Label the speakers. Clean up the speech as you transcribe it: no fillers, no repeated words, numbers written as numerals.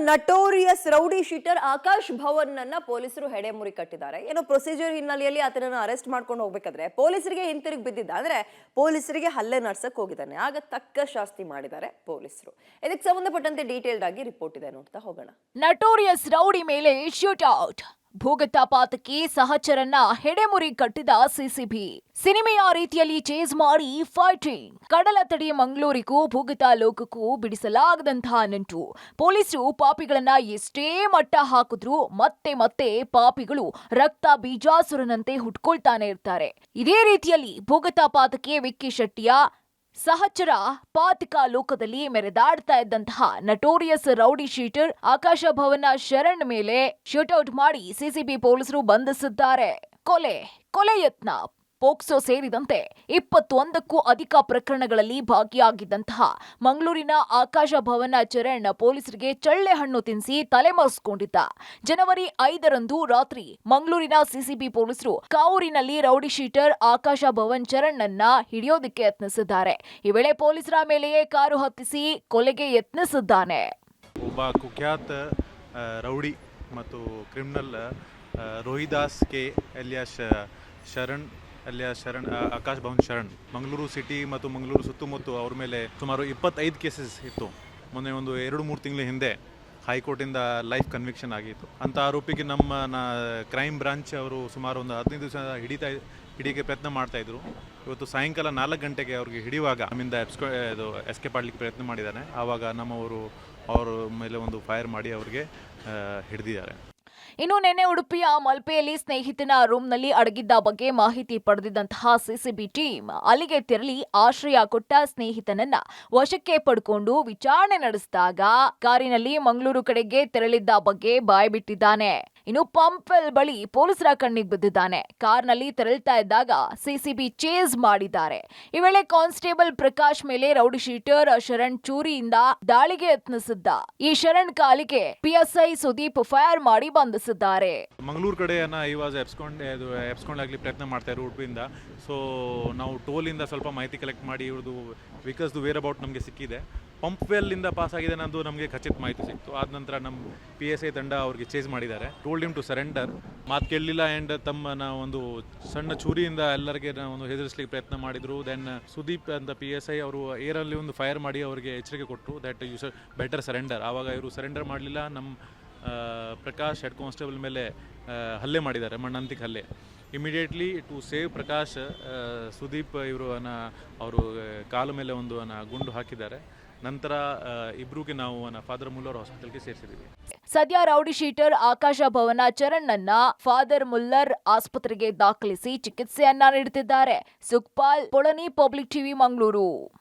Speaker 1: Notorious rowdy sheeter Akash Bhavan ಅನ್ನ ಪೊಲೀಸರು ಹೆಡೆಮುರಿ ಕಟ್ಟಿದ್ದಾರೆ. ಏನೋ ಪ್ರೊಸೀಜರ್ ಹಿನ್ನೆಲೆಯಲ್ಲಿ ಆತನನ್ನು ಅರೆಸ್ಟ್ ಮಾಡ್ಕೊಂಡು ಹೋಗ್ಬೇಕಾದ್ರೆ ಪೊಲೀಸರಿಗೆ ಹಿಂತಿರುಗಿ ಬಿದ್ದಿದ್ದ, ಅಂದ್ರೆ ಪೊಲೀಸರಿಗೆ ಹಲ್ಲೆ ನಡ್ಸಕ್ ಹೋಗಿದ್ದಾನೆ. ಆಗ ತಕ್ಕ ಶಾಸ್ತಿ ಮಾಡಿದ್ದಾರೆ ಪೊಲೀಸರು. ಇದಕ್ಕೆ ಸಂಬಂಧಪಟ್ಟಂತೆ ಡೀಟೇಲ್ಡ್ ಆಗಿ ರಿಪೋರ್ಟ್ ಇದೆ, ನೋಡ್ತಾ ಹೋಗೋಣ.
Speaker 2: ನಟೋರಿಯಸ್ ರೌಡಿ ಮೇಲೆ ಶೂಟ್ ಔಟ್. ಭೂಗತಾಪಾತಕ್ಕೆ ಸಹಚರನ್ನ ಹೆಡೆಮುರಿ ಕಟ್ಟಿದ ಸಿಸಿಬಿ. ಸಿನಿಮೆಯ ರೀತಿಯಲ್ಲಿ ಚೇಸ್ ಮಾಡಿ ಫೈಟಿಂಗ್. ಕಡಲ ತಡಿ ಮಂಗಳೂರಿಗೂ ಭೂಗತ ಲೋಕಕ್ಕೂ ಬಿಡಿಸಲಾಗದಂತಹ ನಂಟು. ಪೊಲೀಸರು ಪಾಪಿಗಳನ್ನ ಎಷ್ಟೇ ಮಟ್ಟ ಹಾಕಿದ್ರು ಮತ್ತೆ ಮತ್ತೆ ಪಾಪಿಗಳು ರಕ್ತ ಬೀಜಾಸುರನಂತೆ ಹುಟ್ಕೊಳ್ತಾನೆ ಇರ್ತಾರೆ. ಇದೇ ರೀತಿಯಲ್ಲಿ ಭೂಗತಾಪಾತಕ್ಕೆ ವಿಕ್ಕಿ ಶೆಟ್ಟಿಯ ಸಹಚರ ಪಾತಕ ಲೋಕದಲ್ಲಿ ಮೆರೆದಾಡ್ತಾ ಇದ್ದಂತಹ ನಟೋರಿಯಸ್ ರೌಡಿ ಶೀಟರ್ ಆಕಾಶ ಭವನ ಶರಣ್ ಮೇಲೆ ಶೂಟೌಟ್ ಮಾಡಿ ಸಿಸಿಬಿ ಪೊಲೀಸರು ಬಂಧಿಸಿದ್ದಾರೆ. ಕೊಲೆ ಯತ್ನ, ಪೋಕ್ಸೋ ಸೇರಿದಂತೆ 21ಕ್ಕೂ ಅಧಿಕ ಪ್ರಕರಣಗಳಲ್ಲಿ ಭಾಗಿಯಾಗಿದ್ದಂತಹ ಮಂಗಳೂರಿನ ಆಕಾಶ ಭವನ ಚರಣ್ ಪೊಲೀಸರಿಗೆ ಚಳ್ಳೆ ಹಣ್ಣು ತಿನ್ನಿಸಿ ತಲೆಮರೆಸಿಕೊಂಡಿದ್ದ. ಜನವರಿ 5ರಂದು ರಾತ್ರಿ ಮಂಗಳೂರಿನ ಸಿಸಿಬಿ ಪೊಲೀಸರು ಕಾವೂರಿನಲ್ಲಿ ರೌಡಿ ಶೀಟರ್ ಆಕಾಶ ಭವನ್ ಚರಣ್ ಅನ್ನ ಹಿಡಿಯೋದಕ್ಕೆ ಯತ್ನಿಸಿದ್ದಾರೆ. ಈ ವೇಳೆ ಪೊಲೀಸರ ಮೇಲೆಯೇ ಕಾರು ಹತ್ತಿಸಿ ಕೊಲೆಗೆ ಯತ್ನಿಸಿದ್ದಾನೆ.
Speaker 3: ಒಬ್ಬ ಕುಖ್ಯಾತ ರೌಡಿ ಮತ್ತು criminal Rohidas K alias Sharan Akash Bhavan Sharan Mangaluru city ಮತ್ತು ಮಂಗಳೂರು ಸುತ್ತಮುತ್ತ ಅವ್ರ ಮೇಲೆ ಸುಮಾರು 25 ಕೇಸಸ್ ಇತ್ತು. ಮೊನ್ನೆ ಒಂದು 2-3 ತಿಂಗಳ ಹಿಂದೆ ಹೈಕೋರ್ಟಿಂದ ಲೈಫ್ ಕನ್ವಿಕ್ಷನ್ ಆಗಿತ್ತು. ಅಂಥ ಆರೋಪಿಗೆ ನಮ್ಮ ಕ್ರೈಮ್ ಬ್ರಾಂಚ್ ಅವರು ಸುಮಾರು ಒಂದು 15 ದಿವಸ ಹಿಡಿಯೋಕ್ಕೆ ಪ್ರಯತ್ನ ಮಾಡ್ತಾಯಿದ್ರು. ಇವತ್ತು ಸಾಯಂಕಾಲ 4 ಗಂಟೆಗೆ ಅವ್ರಿಗೆ ಹಿಡಿಯುವಾಗ ನಮ್ಮಿಂದ ಎಸ್ಕೇಪ್ ಮಾಡಲಿಕ್ಕೆ ಪ್ರಯತ್ನ ಮಾಡಿದ್ದಾನೆ. ಆವಾಗ ನಮ್ಮವರು ಅವ್ರ ಮೇಲೆ ಒಂದು ಫೈರ್ ಮಾಡಿ ಅವ್ರಿಗೆ ಹಿಡಿದಿದ್ದಾರೆ.
Speaker 2: ಇನ್ನು ನಿನ್ನೆ ಉಡುಪಿಯ ಮಲ್ಪೆಯಲ್ಲಿ ಸ್ನೇಹಿತನ ರೂಮ್ನಲ್ಲಿ ಅಡಗಿದ್ದ ಬಗ್ಗೆ ಮಾಹಿತಿ ಪಡೆದಿದ್ದಂತಹ ಸಿಸಿಬಿ ಟೀಮ್ ಅಲ್ಲಿಗೆ ತೆರಳಿ ಆಶ್ರಯ ಕೊಟ್ಟ ಸ್ನೇಹಿತನನ್ನ ವಶಕ್ಕೆ ಪಡ್ಕೊಂಡು ವಿಚಾರಣೆ ನಡೆಸಿದಾಗ ಕಾರಿನಲ್ಲಿ ಮಂಗಳೂರು ಕಡೆಗೆ ತೆರಳಿದ್ದ ಬಗ್ಗೆ ಬಾಯ್ಬಿಟ್ಟಿದ್ದಾನೆ. ಇನ್ನು ಪಂಪ್ವೆಲ್ ಬಳಿ ಪೊಲೀಸರ ಕಣ್ಣಿಗೆ ಬಿದ್ದಿದ್ದಾನೆ. ಕಾರ್ನಲ್ಲಿ ತೆರಳ್ತಾ ಇದ್ದಾಗ ಸಿಸಿಬಿ ಚೇಸ್ ಮಾಡಿದ್ದಾರೆ. ಈ ವೇಳೆ ಕಾನ್ಸ್ಟೇಬಲ್ ಪ್ರಕಾಶ್ ಮೇಲೆ ರೌಡಿ ಶೀಟರ್ ಶರಣ್ ಚೂರಿಯಿಂದ ದಾಳಿಗೆ ಯತ್ನಿಸಿದ್ದ. ಈ ಶರಣ್ ಕಾಲಿಗೆ ಪಿಎಸ್ಐ ಸುದೀಪ್ ಫೈರ್ ಮಾಡಿ ಬಂಧಿಸಿದ್ದಾರೆ.
Speaker 3: ಮಂಗಳೂರು ಕಡೆಯನ್ನ ಇವಾಗ ಎಪ್ಸ್ಕೊಂಡಾಗ್ಲಿ ಪ್ರಯತ್ನ ಮಾಡ್ತಾ ಇದ್ರು ಉಡುಪಿಯಿಂದ. ಸೊ ನಾವು ಟೋಲಿಂದ ಸ್ವಲ್ಪ ಮಾಹಿತಿ ಕಲೆಕ್ಟ್ ಮಾಡಿ ಇವ್ರದ್ದು ವೆಹಿಕಲ್ಸ್ದು ವೇರ್ ಅಬೌಟ್ ನಮಗೆ ಸಿಕ್ಕಿದೆ. ಪಂಪ್ವೆಲ್ಲಿಂದ ಪಾಸ್ ಆಗಿದೆ ಅನ್ನೋದು ನಮಗೆ ಖಚಿತ ಮಾಹಿತಿ ಸಿಕ್ತು. ಆದ ನಂತರ ನಮ್ಮ PSI ತಂಡ ಅವ್ರಿಗೆ ಚೇಸ್ ಮಾಡಿದ್ದಾರೆ. Told him to surrender. ಮಾತು ಕೇಳಲಿಲ್ಲ ಆ್ಯಂಡ್ ತಮ್ಮನ ಒಂದು ಸಣ್ಣ ಚೂರಿಯಿಂದ ಎಲ್ಲರಿಗೆ ಒಂದು ಹೆದರಿಸಲಿಕ್ಕೆ ಪ್ರಯತ್ನ ಮಾಡಿದರು. ದೆನ್ ಸುದೀಪ್ ಅಂತ PSI ಅವರು ಏರಲ್ಲಿ ಒಂದು ಫೈರ್ ಮಾಡಿ ಅವರಿಗೆ ಎಚ್ಚರಿಕೆ ಕೊಟ್ಟರು that you should better surrender. ಆವಾಗ ಇವರು ಸರೆಂಡರ್ ಮಾಡಲಿಲ್ಲ. ನಮ್ಮ ಪ್ರಕಾಶ್ ಹೆಡ್ ಕಾನ್ಸ್ಟೇಬಲ್ ಮೇಲೆ ಹಲ್ಲೆ ಮಾಡಿದ್ದಾರೆ, ಮಣ್ಣಂತಿಗೆ ಹಲ್ಲೆ. Immediately to save Prakash, Sudeep ಅವರು ಕಾಲು ಮೇಲೆ ಒಂದು ಗುಂಡು ಹಾಕಿದ್ದಾರೆ. ನಂತರ ಇಬ್ರಿಗೆ ನಾವು ಫಾದರ್ ಮುಲ್ಲರ್ ಹಾಸ್ಪಿಟಲ್ಗೆ ಸೇರಿಸಿದ್ದೀವಿ.
Speaker 2: ಸದ್ಯ ರೌಡಿ ಶೀಟರ್ ಆಕಾಶ ಭವನ ಚರಣ್ ಅನ್ನ ಫಾದರ್ ಮುಲ್ಲರ್ ಆಸ್ಪತ್ರೆಗೆ ದಾಖಲಿಸಿ ಚಿಕಿತ್ಸೆಯನ್ನ ನೀಡುತ್ತಿದ್ದಾರೆ. Sukhpal, Polani, public TV, Mangaluru.